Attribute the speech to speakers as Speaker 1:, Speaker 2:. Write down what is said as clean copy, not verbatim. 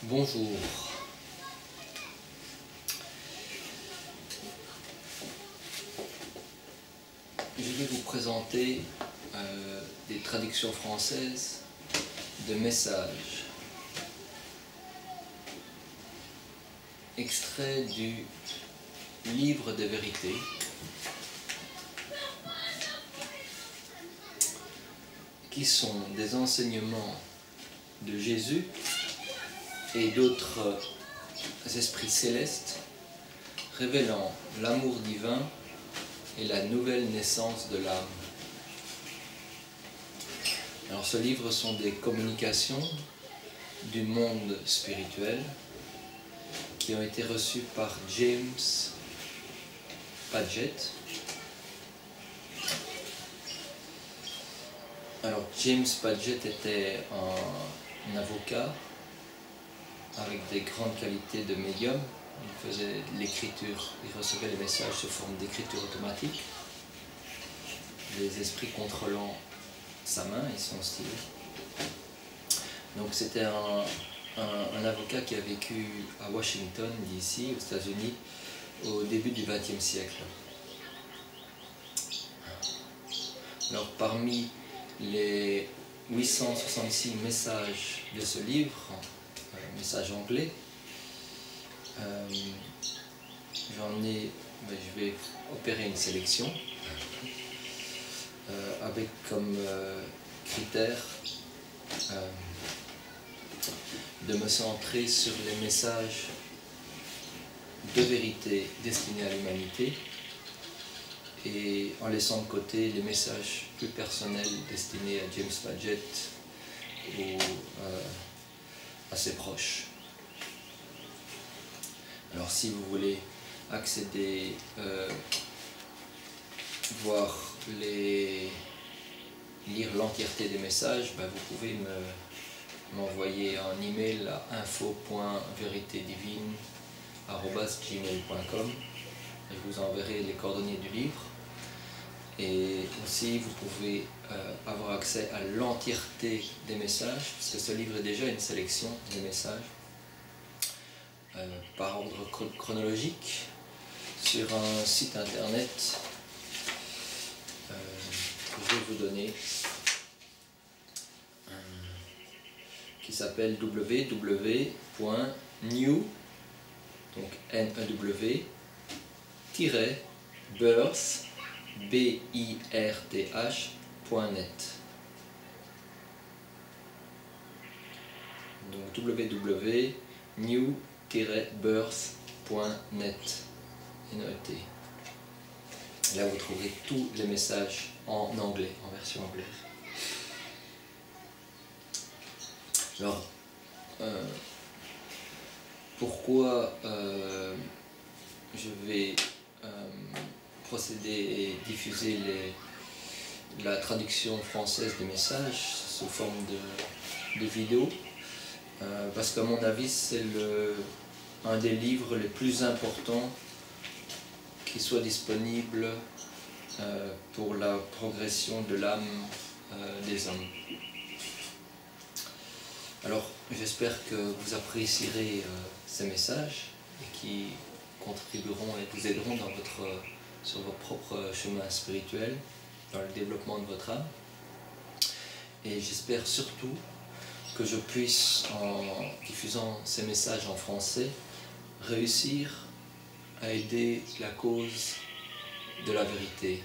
Speaker 1: Bonjour. Je vais vous présenter des traductions françaises de messages extraits du livre des vérités qui sont des enseignements de Jésus et d'autres esprits célestes révélant l'amour divin et la nouvelle naissance de l'âme. Alors ce livre sont des communications du monde spirituel qui ont été reçues par James Padgett. Alors James Padgett était un avocat avec des grandes qualités de médium. Il faisait l'écriture, il recevait les messages sous forme d'écriture automatique, les esprits contrôlant sa main et son stylo. Donc c'était un avocat qui a vécu à Washington, D.C., aux États-Unis, au début du XXe siècle. Alors parmi les 866 messages de ce livre, messages anglais, je vais opérer une sélection avec comme critère de me centrer sur les messages de vérité destinés à l'humanité et en laissant de côté les messages plus personnels destinés à James Padgett ou à ses proches. Alors si vous voulez accéder, lire l'entièreté des messages, vous pouvez m'envoyer un email à info.veritédivine@gmail.com et je vous enverrai les coordonnées du livre. Et aussi vous pouvez avoir accès à l'entièreté des messages, parce que ce livre est déjà une sélection des messages par ordre chronologique sur un site internet que je vais vous donner qui s'appelle www.new, donc new-birth.net. Donc www.new-birth.net et noté. Là vous trouverez tous les messages en anglais, en version anglaise. Alors, pourquoi je vais procéder et diffuser la traduction française des messages sous forme de vidéo? Parce qu'à mon avis, c'est un des livres les plus importants qui soit disponible pour la progression de l'âme des hommes. Alors, j'espère que vous apprécierez ces messages et qui contribueront et vous aideront sur votre propre chemin spirituel, dans le développement de votre âme. Et j'espère surtout que je puisse, en diffusant ces messages en français, réussir à aider la cause de la vérité.